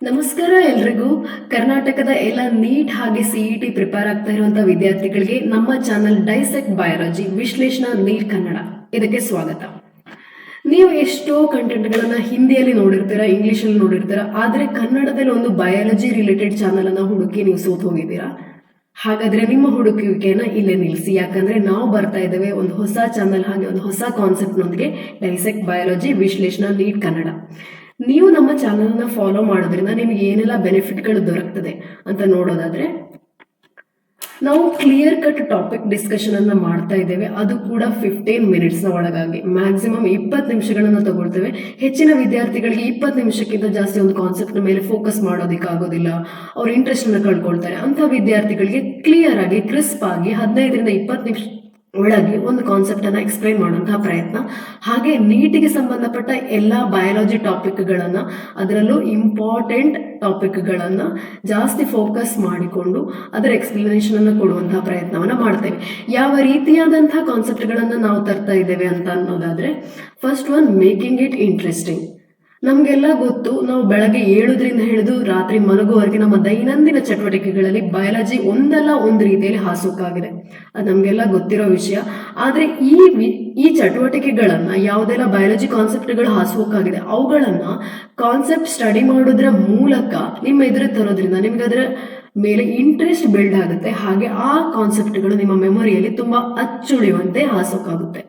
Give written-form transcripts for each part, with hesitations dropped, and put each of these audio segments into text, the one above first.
ನಮಸ್ಕಾರ ಎಲ್ರಿಗೂ. ಕರ್ನಾಟಕದ ಎಲ್ಲ ನೀಟ್ ಹಾಗೆ ಸಿಇಟಿ ಪ್ರಿಪೇರ್ ಆಗ್ತಾ ಇರುವಂತಹ ವಿದ್ಯಾರ್ಥಿಗಳಿಗೆ ನಮ್ಮ ಚಾನಲ್ ಡೈಸೆಕ್ಟ್ ಬಯಾಲಜಿ ವಿಶ್ಲೇಷಣಾ ನೀಟ್ ಕನ್ನಡ ಇದಕ್ಕೆ ಸ್ವಾಗತ. ನೀವು ಎಷ್ಟೋ ಕಂಟೆಂಟ್ಗಳನ್ನ ಹಿಂದಿಯಲ್ಲಿ ನೋಡಿರ್ತೀರಾ, ಇಂಗ್ಲಿಷಲ್ಲಿ ನೋಡಿರ್ತೀರಾ, ಆದರೆ ಕನ್ನಡದಲ್ಲಿ ಒಂದು ಬಯಾಲಜಿ ರಿಲೇಟೆಡ್ ಚಾನಲ್ ಅನ್ನ ಹುಡುಕಿ ನೀವು ಸೋತ್ ಹೋಗಿದ್ದೀರಾ. ಹಾಗಾದ್ರೆ ನಿಮ್ಮ ಹುಡುಕುವಿಕೆಯನ್ನ ಇಲ್ಲೇ ನಿಲ್ಲಿಸಿ, ಯಾಕಂದ್ರೆ ನಾವು ಬರ್ತಾ ಇದ್ದೇವೆ ಒಂದು ಹೊಸ ಚಾನಲ್ ಹಾಗೆ ಒಂದು ಹೊಸ ಕಾನ್ಸೆಪ್ಟ್ ನೊಂದಿಗೆ, ಡೈಸೆಕ್ಟ್ ಬಯಾಲಜಿ ವಿಶ್ಲೇಷಣಾ ನೀಟ್ ಕನ್ನಡ. ನೀವು ನಮ್ಮ ಚಾನಲ್ನ ಫಾಲೋ ಮಾಡೋದ್ರಿಂದ ನಿಮಗೆ ಏನೆಲ್ಲ ಬೆನಿಫಿಟ್ಗಳು ದೊರಕ್ತದೆ ಅಂತ ನೋಡೋದಾದ್ರೆ, ನಾವು ಕ್ಲಿಯರ್ ಕಟ್ ಟಾಪಿಕ್ ಡಿಸ್ಕಷನ್ ಅನ್ನ ಮಾಡ್ತಾ ಇದ್ದೇವೆ. ಅದು ಕೂಡ 15 ಮಿನಿಟ್ಸ್ ನ ಒಳಗಾಗಿ, ಮ್ಯಾಕ್ಸಿಮಮ್ 20 ನಿಮಿಷಗಳನ್ನ ತಗೊಳ್ತೇವೆ. ಹೆಚ್ಚಿನ ವಿದ್ಯಾರ್ಥಿಗಳಿಗೆ 20 ನಿಮಿಷಕ್ಕಿಂತ ಜಾಸ್ತಿ ಒಂದು ಕಾನ್ಸೆಪ್ಟ್ ಮೇಲೆ ಫೋಕಸ್ ಮಾಡೋದಕ್ಕಾಗೋದಿಲ್ಲ, ಅವ್ರ ಇಂಟ್ರೆಸ್ಟ್ ಅನ್ನ ಕಳ್ಕೊಳ್ತಾರೆ. ಅಂತ ವಿದ್ಯಾರ್ಥಿಗಳಿಗೆ ಕ್ಲಿಯರ್ ಆಗಿ ಕ್ರಿಸ್ಪ್ ಆಗಿ 15ರಿಂದ 20 ನಿಮಿಷ ಒಳಗೆ ಒಂದು ಕಾನ್ಸೆಪ್ಟ್ ಅನ್ನ ಎಕ್ಸ್ಪ್ಲೈನ್ ಮಾಡುವಂತಹ ಪ್ರಯತ್ನ. ಹಾಗೆ ನೀಟಿಗೆ ಸಂಬಂಧಪಟ್ಟ ಎಲ್ಲ ಬಯಾಲಜಿ ಟಾಪಿಕ್ಗಳನ್ನ, ಅದರಲ್ಲೂ ಇಂಪಾರ್ಟೆಂಟ್ ಟಾಪಿಕ್ಗಳನ್ನ ಜಾಸ್ತಿ ಫೋಕಸ್ ಮಾಡಿಕೊಂಡು ಅದರ ಎಕ್ಸ್ಪ್ಲನೇಷನ್ ಅನ್ನು ಕೊಡುವಂತಹ ಪ್ರಯತ್ನವನ್ನ ಮಾಡ್ತೇವೆ. ಯಾವ ರೀತಿಯಾದಂತಹ ಕಾನ್ಸೆಪ್ಟ್ಗಳನ್ನ ನಾವು ತರ್ತಾ ಇದ್ದೇವೆ ಅಂತ ಅನ್ನೋದಾದ್ರೆ, first one, making it interesting. ನಮಗೆಲ್ಲ ಗೊತ್ತು, ನಾವು ಬೆಳಗ್ಗೆ 7ರಿಂದ ಹಿಡಿದು ರಾತ್ರಿ ಮಲಗುವವರೆಗೆ ನಮ್ಮ ದೈನಂದಿನ ಚಟುವಟಿಕೆಗಳಲ್ಲಿ ಬಯಾಲಜಿ ಒಂದಲ್ಲ ಒಂದು ರೀತಿಯಲ್ಲಿ ಹಾಸೋಕ್ಕಾಗಿದೆ. ಅದು ನಮಗೆಲ್ಲ ಗೊತ್ತಿರೋ ವಿಷಯ. ಆದರೆ ಈ ಚಟುವಟಿಕೆಗಳನ್ನ, ಯಾವುದೆಲ್ಲ ಬಯಾಲಜಿ ಕಾನ್ಸೆಪ್ಟ್ಗಳು ಹಾಸೋಕ್ಕಾಗಿದೆ, ಅವುಗಳನ್ನ ಕಾನ್ಸೆಪ್ಟ್ ಸ್ಟಡಿ ಮಾಡೋದ್ರ ಮೂಲಕ ನಿಮ್ಮ ಎದುರು ತರೋದ್ರಿಂದ ನಿಮ್ಗೆ ಅದರ ಮೇಲೆ ಇಂಟ್ರೆಸ್ಟ್ ಬಿಲ್ಡ್ ಆಗುತ್ತೆ. ಹಾಗೆ ಆ ಕಾನ್ಸೆಪ್ಟ್ಗಳು ನಿಮ್ಮ ಮೆಮೊರಿಯಲ್ಲಿ ತುಂಬಾ ಅಚ್ಚುಳಿಯುವಂತೆ ಹಾಸೋಕ್ಕಾಗುತ್ತೆ.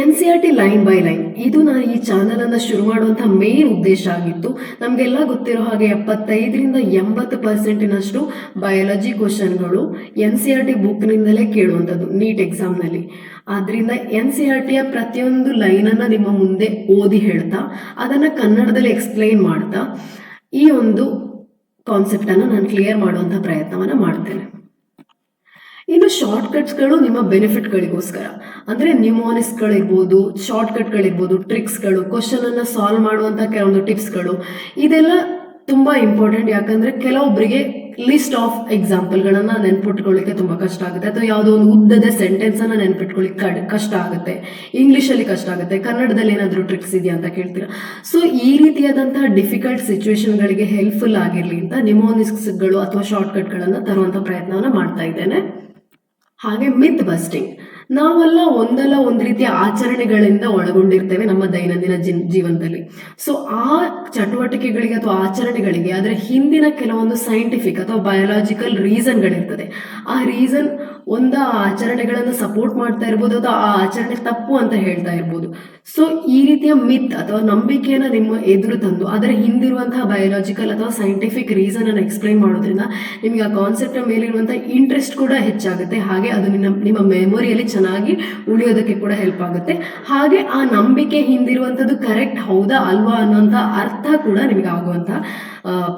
NCERT ಲೈನ್ ಬೈ ಲೈನ್, ಇದು ನಾನು ಈ ಚಾನಲ್ ಅನ್ನ ಶುರು ಮಾಡುವಂತಹ ಮೇನ್ ಉದ್ದೇಶ ಆಗಿತ್ತು. ನಮ್ಗೆಲ್ಲ ಗೊತ್ತಿರೋ ಹಾಗೆ 75ರಿಂದ 80% ಬಯಾಲಜಿ ಕ್ವಶನ್ಗಳು NCERT ಬುಕ್ ನಿಂದಲೇ ಕೇಳುವಂಥದ್ದು ನೀಟ್ ಎಕ್ಸಾಮ್ ನಲ್ಲಿ. ಆದ್ರಿಂದ NCERT ಯ ಪ್ರತಿಯೊಂದು ಲೈನ್ ಅನ್ನ ನಿಮ್ಮ ಮುಂದೆ ಓದಿ ಹೇಳ್ತಾ, ಅದನ್ನ ಕನ್ನಡದಲ್ಲಿ ಎಕ್ಸ್ಪ್ಲೈನ್ ಮಾಡ್ತಾ, ಈ ಒಂದು ಕಾನ್ಸೆಪ್ಟ್ ಅನ್ನು ನಾನು ಕ್ಲಿಯರ್ ಮಾಡುವಂತಹ ಪ್ರಯತ್ನವನ್ನ ಮಾಡ್ತೇನೆ. ಇನ್ನು ಶಾರ್ಟ್ ಕಟ್ಸ್ಗಳು ನಿಮ್ಮ ಬೆನಿಫಿಟ್ಗಳಿಗೋಸ್ಕರ, ಅಂದ್ರೆ ನ್ಯೂಮೋನಿಕ್ಸ್ಗಳಿರ್ಬೋದು, ಶಾರ್ಟ್ ಕಟ್ಗಳಿರ್ಬೋದು, ಟ್ರಿಕ್ಸ್ಗಳು, ಕ್ವಶನ್ ಅನ್ನ ಸಾಲ್ವ್ ಮಾಡುವಂತ ಕೆಲವೊಂದು ಟಿಪ್ಸ್ಗಳು, ಇದೆಲ್ಲ ತುಂಬಾ ಇಂಪಾರ್ಟೆಂಟ್. ಯಾಕಂದ್ರೆ ಕೆಲವೊಬ್ಬರಿಗೆ ಲಿಸ್ಟ್ ಆಫ್ ಎಕ್ಸಾಂಪಲ್ಗಳನ್ನ ನೆನ್ಪಿಟ್ಕೊಳ್ಳಿಕ್ಕೆ ತುಂಬಾ ಕಷ್ಟ ಆಗುತ್ತೆ, ಅಥವಾ ಯಾವುದೋ ಒಂದು ಉದ್ದದ ಸೆಂಟೆನ್ಸ್ ಅನ್ನ ನೆನ್ಪಿಟ್ಕೊಳ್ಳಿಕ್ಕೆ ಕಷ್ಟ ಆಗುತ್ತೆ, ಇಂಗ್ಲಿಷಲ್ಲಿ ಕಷ್ಟ ಆಗುತ್ತೆ, ಕನ್ನಡದಲ್ಲಿ ಏನಾದರೂ ಟ್ರಿಕ್ಸ್ ಇದೆಯಾ ಅಂತ ಕೇಳ್ತೀರಾ. ಸೊ ಈ ರೀತಿಯಾದಂತಹ ಡಿಫಿಕಲ್ಟ್ ಸಿಚುವೇಶನ್ಗಳಿಗೆ ಹೆಲ್ಪ್ಫುಲ್ ಆಗಿರ್ಲಿ ಅಂತ ನ್ಯೂಮೋನಿಕ್ಸ್ಗಳು ಅಥವಾ ಶಾರ್ಟ್ ಕಟ್ಗಳನ್ನ ತರುವಂತ ಪ್ರಯತ್ನವನ್ನ ಮಾಡ್ತಾ ಇದ್ದೇನೆ. ಹಾಗೆ ಮಿತ್ ಬಸ್ಟಿಂಗ್, ನಾವೆಲ್ಲ ಒಂದಲ್ಲ ಒಂದು ರೀತಿಯ ಆಚರಣೆಗಳಿಂದ ಒಳಗೊಂಡಿರ್ತೇವೆ ನಮ್ಮ ದೈನಂದಿನ ಜೀವನದಲ್ಲಿ. ಸೊ ಆ ಚಟುವಟಿಕೆಗಳಿಗೆ ಅಥವಾ ಆಚರಣೆಗಳಿಗೆ ಅದರ ಹಿಂದಿನ ಕೆಲವೊಂದು ಸೈಂಟಿಫಿಕ್ ಅಥವಾ ಬಯಾಲಜಿಕಲ್ ರೀಸನ್ಗಳಿರ್ತದೆ. ಆ ರೀಸನ್ ಒಂದು ಆ ಆಚರಣೆಗಳನ್ನು ಸಪೋರ್ಟ್ ಮಾಡ್ತಾ ಇರ್ಬೋದು, ಅಥವಾ ಆ ಆಚರಣೆ ತಪ್ಪು ಅಂತ ಹೇಳ್ತಾ ಇರ್ಬೋದು. ಸೊ ಈ ರೀತಿಯ ಮಿತ್ ಅಥವಾ ನಂಬಿಕೆಯನ್ನ ನಿಮ್ಮ ಎದುರು ತಂದು ಅದರ ಹಿಂದಿರುವಂತಹ ಬಯಾಲಜಿಕಲ್ ಅಥವಾ ಸೈಂಟಿಫಿಕ್ ರೀಸನ್ ಅನ್ನು ಎಕ್ಸ್ಪ್ಲೈನ್ ಮಾಡೋದ್ರಿಂದ ನಿಮಗೆ ಆ ಕಾನ್ಸೆಪ್ಟ್ ಮೇಲಿರುವಂತಹ ಇಂಟ್ರೆಸ್ಟ್ ಕೂಡ ಹೆಚ್ಚಾಗುತ್ತೆ. ಹಾಗೆ ಅದು ನಿಮ್ಮ ಮೆಮೊರಿಯಲ್ಲಿ ಚೆನ್ನಾಗಿ ಉಳಿಯೋದಕ್ಕೆ ಕೂಡ ಹೆಲ್ಪ್ ಆಗುತ್ತೆ. ಹಾಗೆ ಆ ನಂಬಿಕೆ ಹಿಂದಿರುವಂಥದ್ದು ಕರೆಕ್ಟ್ ಹೌದಾ ಅಲ್ವಾ ಅನ್ನುವಂಥ ಅರ್ಥ ಕೂಡ ನಿಮಗೆ ಆಗುವಂತಹ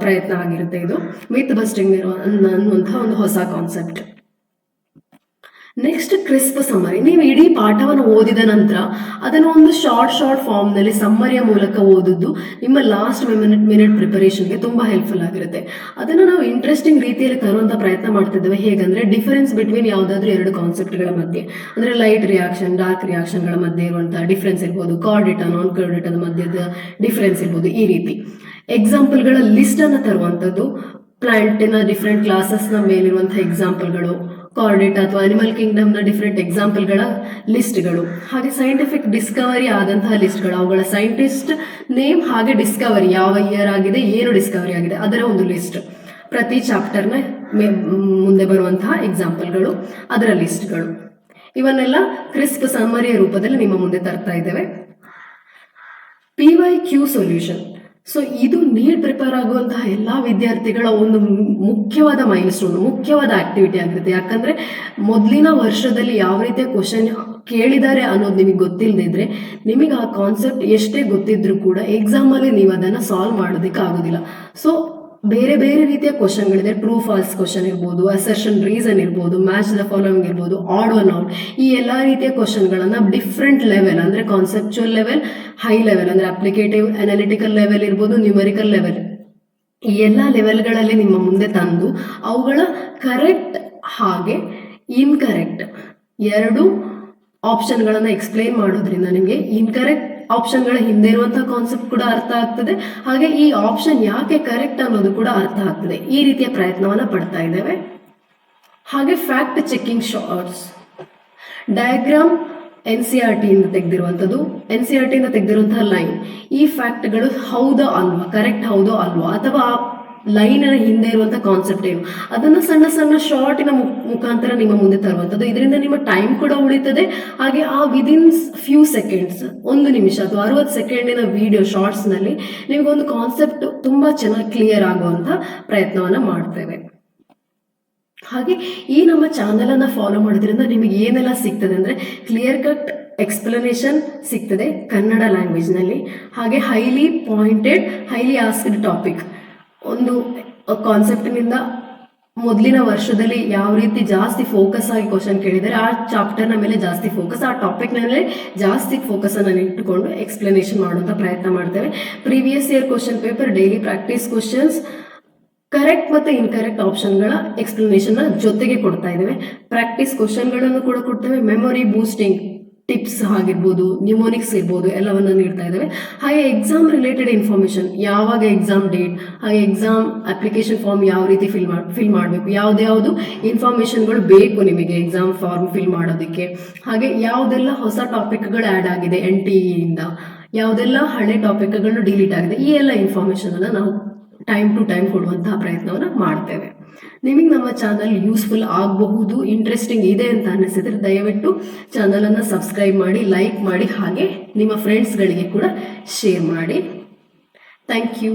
ಪ್ರಯತ್ನ ಆಗಿರುತ್ತೆ. ಇದು ಮಿತ್ ಬಸ್ಟಿಂಗ್ ಅನ್ನುವಂತಹ ಒಂದು ಹೊಸ ಕಾನ್ಸೆಪ್ಟ್. Next, crisp summary. ನೀವು ಇಡೀ ಪಾಠವನ್ನು ಓದಿದ ನಂತರ ಅದನ್ನು ಒಂದು ಶಾರ್ಟ್ ಫಾರ್ಮ್ ನಲ್ಲಿ ಸಮ್ಮರಿಯ ಮೂಲಕ ಓದುದು ನಿಮ್ಮ ಲಾಸ್ಟ್ ಮಿನಿಟ್ ಪ್ರಿಪರೇಷನ್ಗೆ ತುಂಬಾ ಹೆಲ್ಪ್ಫುಲ್ ಆಗಿರುತ್ತೆ. ಅದನ್ನು ನಾವು ಇಂಟ್ರೆಸ್ಟಿಂಗ್ ರೀತಿಯಲ್ಲಿ ತರುವಂತ ಪ್ರಯತ್ನ ಮಾಡ್ತಿದ್ದೇವೆ. ಹೇಗಂದ್ರೆ, ಡಿಫರೆನ್ಸ್ ಬಿಟ್ವೀನ್ ಯಾವುದಾದ್ರೂ ಎರಡು ಕಾನ್ಸೆಪ್ಟ್ಗಳ ಮಧ್ಯೆ, ಅಂದ್ರೆ ಲೈಟ್ ರಿಯಾಕ್ಷನ್, ಡಾರ್ಕ್ ರಿಯಾಕ್ಷನ್ಗಳ ಮಧ್ಯೆ ಇರುವಂತಹ ಡಿಫರೆನ್ಸ್ ಇರ್ಬೋದು, ಕಾರ್ಡೇಟಾ ನಾನ್ ಕಾರ್ಡೇಟಾದ ಮಧ್ಯದ ಡಿಫರೆನ್ಸ್ ಇರ್ಬೋದು. ಈ ರೀತಿ ಎಕ್ಸಾಂಪಲ್ಗಳ ಲಿಸ್ಟ್ ಅನ್ನು ತರುವಂಥದ್ದು, ಪ್ಲಾಂಟಿನ ಡಿಫರೆಂಟ್ ಕ್ಲಾಸಸ್ನ ಮೇಲಿರುವಂತಹ ಎಕ್ಸಾಂಪಲ್ಗಳು, ಕಾರ್ಡೇಟಾ ಅಥವಾ ಅನಿಮಲ್ ಕಿಂಗ್ಡಮ್ ನ ಡಿಫರೆಂಟ್ ಎಕ್ಸಾಂಪಲ್ಗಳ ಲಿಸ್ಟ್ಗಳು, ಹಾಗೆ ಸೈಂಟಿಫಿಕ್ ಡಿಸ್ಕವರಿ ಆದಂತಹ ಲಿಸ್ಟ್ಗಳು, ಅವುಗಳ ಸೈಂಟಿಸ್ಟ್ ನೇಮ್ ಹಾಗೆ ಡಿಸ್ಕವರಿ ಯಾವ ಇಯರ್ ಆಗಿದೆ, ಏನು ಡಿಸ್ಕವರಿ ಆಗಿದೆ ಅದರ ಒಂದು ಲಿಸ್ಟ್, ಪ್ರತಿ ಚಾಪ್ಟರ್ನ ಮುಂದೆ ಬರುವಂತಹ ಎಕ್ಸಾಂಪಲ್ಗಳು, ಅದರ ಲಿಸ್ಟ್ಗಳು, ಇವನ್ನೆಲ್ಲ ಕ್ರಿಸ್ಪ್ ಸಮ್ಮರಿಯ ರೂಪದಲ್ಲಿ ನಿಮ್ಮ ಮುಂದೆ ತರ್ತಾ ಇದ್ದೇವೆ. PYQ solution. ಸೊ ಇದು ನೀಟ್ ಪ್ರಿಪೇರ್ ಆಗುವಂತಹ ಎಲ್ಲಾ ವಿದ್ಯಾರ್ಥಿಗಳ ಒಂದು ಮುಖ್ಯವಾದ ಮೈಲ್ಸ್ಟೋನ್, ಮುಖ್ಯವಾದ ಆಕ್ಟಿವಿಟಿ ಆಗಿರುತ್ತೆ. ಯಾಕಂದ್ರೆ ಮೊದಲಿನ ವರ್ಷದಲ್ಲಿ ಯಾವ ರೀತಿಯ ಕ್ವಶನ್ ಕೇಳಿದ್ದಾರೆ ಅನ್ನೋದು ನಿಮಗೆ ಗೊತ್ತಿಲ್ಲದಿದ್ರೆ, ನಿಮಗೆ ಆ ಕಾನ್ಸೆಪ್ಟ್ ಎಷ್ಟೇ ಗೊತ್ತಿದ್ರು ಕೂಡ ಎಕ್ಸಾಮ್ ಅಲ್ಲಿ ನೀವು ಅದನ್ನ ಸಾಲ್ವ್ ಮಾಡೋದಕ್ಕೆ ಆಗೋದಿಲ್ಲ. ಸೊ ಬೇರೆ ಬೇರೆ ರೀತಿಯ ಕ್ವಶನ್ಗಳಿದೆ. ಟ್ರೂ ಫಾಲ್ಸ್ ಕ್ವಶನ್ ಇರ್ಬೋದು, ಅಸರ್ಷನ್ ರೀಸನ್ ಇರ್ಬೋದು, ಮ್ಯಾಚ್ ದ ಫಾಲೋವಿಂಗ್ ಇರ್ಬೋದು, ಆಡ್ ಒನ್ ಔಟ್, ಈ ಎಲ್ಲಾ ರೀತಿಯ ಕ್ವಶನ್ಗಳನ್ನ ಡಿಫ್ರೆಂಟ್ ಲೆವೆಲ್, ಅಂದ್ರೆ ಕಾನ್ಸೆಪ್ಚುಯಲ್ ಲೆವೆಲ್, ಹೈ ಲೆವೆಲ್ ಅಂದ್ರೆ ಅಪ್ಲಿಕೇಟಿವ್ ಅನಾಲಿಟಿಕಲ್ ಲೆವೆಲ್ ಇರ್ಬೋದು, ನ್ಯೂಮರಿಕಲ್ ಲೆವೆಲ್, ಈ ಎಲ್ಲಾ ಲೆವೆಲ್ಗಳಲ್ಲಿ ನಿಮ್ಮ ಮುಂದೆ ತಂದು ಅವುಗಳ ಕರೆಕ್ಟ್ ಹಾಗೆ ಇನ್ಕರೆಕ್ಟ್ ಎರಡು ಆಪ್ಷನ್ಗಳನ್ನ ಎಕ್ಸ್ಪ್ಲೈನ್ ಮಾಡೋದ್ರಿಂದ ನಿಮಗೆ ಇನ್ಕರೆಕ್ಟ್ ಆಪ್ಷನ್ಗಳ ಹಿಂದೆ ಇರುವಂತಹ ಕಾನ್ಸೆಪ್ಟ್ ಕೂಡ ಅರ್ಥ ಆಗ್ತದೆ, ಹಾಗೆ ಈ ಆಪ್ಷನ್ ಯಾಕೆ ಕರೆಕ್ಟ್ ಅನ್ನೋದು ಕೂಡ ಅರ್ಥ ಆಗ್ತದೆ. ಈ ರೀತಿಯ ಪ್ರಯತ್ನವನ್ನ ಪಡ್ತಾ ಇದ್ದೇವೆ. ಹಾಗೆ fact checking shorts, diagram NCERT ಇಂದ ತೆಗೆದಿರುವಂಥದ್ದು, NCERT ಇಂದ ತೆಗೆದಿರುವಂತಹ ಲೈನ್, ಈ ಫ್ಯಾಕ್ಟ್ಗಳು ಹೌದೋ ಅಲ್ವಾ, ಕರೆಕ್ಟ್ ಹೌದೋ ಅಲ್ವಾ, ಅಥವಾ ಆ ಲೈನಿನ ಹಿಂದೆ ಇರುವಂತಹ ಕಾನ್ಸೆಪ್ಟ್ ಏನು, ಅದನ್ನ ಸಣ್ಣ ಸಣ್ಣ ಶಾರ್ಟಿನ ಮುಖಾಂತರ ನಿಮ್ಮ ಮುಂದೆ ತರುವಂಥದ್ದು. ಇದರಿಂದ ನಿಮ್ಮ ಟೈಮ್ ಕೂಡ ಉಳಿತದೆ, ಹಾಗೆ ಆ ವಿದಿನ್ ಫ್ಯೂ ಸೆಕೆಂಡ್ಸ್, 1 ನಿಮಿಷ ಅಥವಾ 60 ಸೆಕೆಂಡಿನ ವಿಡಿಯೋ ಶಾರ್ಟ್ಸ್ನಲ್ಲಿ ನಿಮಗೊಂದು ಕಾನ್ಸೆಪ್ಟ್ ತುಂಬಾ ಚೆನ್ನಾಗಿ ಕ್ಲಿಯರ್ ಆಗುವಂಥ ಪ್ರಯತ್ನವನ್ನ ಮಾಡ್ತೇವೆ. ಹಾಗೆ ಈ ನಮ್ಮ ಚಾನಲ್ ಅನ್ನ ಫಾಲೋ ಮಾಡೋದ್ರಿಂದ ನಿಮಗೆ ಏನೆಲ್ಲ ಸಿಗ್ತದೆ ಅಂದ್ರೆ, ಕ್ಲಿಯರ್ ಕಟ್ ಎಕ್ಸ್ಪ್ಲನೇಷನ್ ಸಿಗ್ತದೆ ಕನ್ನಡ ಲ್ಯಾಂಗ್ವೇಜ್ ನಲ್ಲಿ, ಹಾಗೆ highly pointed, highly asked topic, ಒಂದು ಕಾನ್ಸೆಪ್ಟ್ನಿಂದ ಮೊದಲಿನ ವರ್ಷದಲ್ಲಿ ಯಾವ ರೀತಿ ಜಾಸ್ತಿ ಫೋಕಸ್ ಆಗಿ ಕ್ವಶನ್ ಕೇಳಿದರೆ ಆ ಚಾಪ್ಟರ್ನ ಮೇಲೆ ಜಾಸ್ತಿ ಫೋಕಸ್, ಆ ಟಾಪಿಕ್ ಮೇಲೆ ಜಾಸ್ತಿ ಫೋಕಸ್ ಅನ್ನು ಇಟ್ಟುಕೊಂಡು ಎಕ್ಸ್ಪ್ಲನೇಷನ್ ಮಾಡುವಂತ ಪ್ರಯತ್ನ ಮಾಡ್ತೇವೆ. Previous year question paper, daily practice questions, correct ಮತ್ತು ಇನ್ಕರೆಕ್ಟ್ ಆಪ್ಷನ್ಗಳ ಎಕ್ಸ್ಪ್ಲನೇಷನ್ ಜೊತೆಗೆ ಕೊಡ್ತಾ ಇದ್ದೇವೆ. ಪ್ರಾಕ್ಟೀಸ್ ಕ್ವಶನ್ಗಳನ್ನು ಕೂಡ ಕೊಡ್ತೇವೆ. ಮೆಮೊರಿ ಬೂಸ್ಟಿಂಗ್ ಟಿಪ್ಸ್ ಆಗಿರ್ಬೋದು, ನ್ಯೂಮೋನಿಕ್ಸ್ ಇರ್ಬೋದು, ಎಲ್ಲವನ್ನ ನೀಡ್ತಾ ಇದ್ದೇವೆ. ಹಾಗೆ ಎಕ್ಸಾಮ್ ರಿಲೇಟೆಡ್ ಇನ್ಫಾರ್ಮೇಶನ್, ಯಾವಾಗ ಎಕ್ಸಾಮ್ ಡೇಟ್, ಹಾಗೆ ಎಕ್ಸಾಮ್ ಅಪ್ಲಿಕೇಶನ್ ಫಾರ್ಮ್ ಯಾವ ರೀತಿ ಫಿಲ್ ಮಾಡಬೇಕು, ಯಾವ್ದು ಇನ್ಫಾರ್ಮೇಶನ್ಗಳು ಬೇಕು ನಿಮಗೆ ಎಕ್ಸಾಮ್ ಫಾರ್ಮ್ ಫಿಲ್ ಮಾಡೋದಕ್ಕೆ, ಹಾಗೆ ಯಾವುದೆಲ್ಲ ಹೊಸ ಟಾಪಿಕ್ಗಳು ಆ್ಯಡ್ ಆಗಿದೆ NTE ಇಂದ, ಯಾವುದೆಲ್ಲ ಹಳೆ ಟಾಪಿಕ್ಗಳು ಡಿಲೀಟ್ ಆಗಿದೆ, ಈ ಎಲ್ಲ ಇನ್ಫಾರ್ಮೇಶನ್ ಅನ್ನ ನಾವು ಟೈಮ್ ಟು ಟೈಮ್ ಕೊಡುವಂತಹ ಪ್ರಯತ್ನವನ್ನು ಮಾಡ್ತೇವೆ. ನಿಮಗೆ ನಮ್ಮ ಚಾನಲ್ ಯೂಸ್ಫುಲ್ ಆಗಬಹುದು, ಇಂಟ್ರೆಸ್ಟಿಂಗ್ ಇದೆ ಅಂತ ಅನಿಸಿದ್ರೆ ದಯವಿಟ್ಟು ಚಾನಲ್ ಅನ್ನು ಸಬ್ಸ್ಕ್ರೈಬ್ ಮಾಡಿ, ಲೈಕ್ ಮಾಡಿ, ಹಾಗೆ ನಿಮ್ಮ ಫ್ರೆಂಡ್ಸ್ಗಳಿಗೆ ಕೂಡ ಶೇರ್ ಮಾಡಿ. Thank you.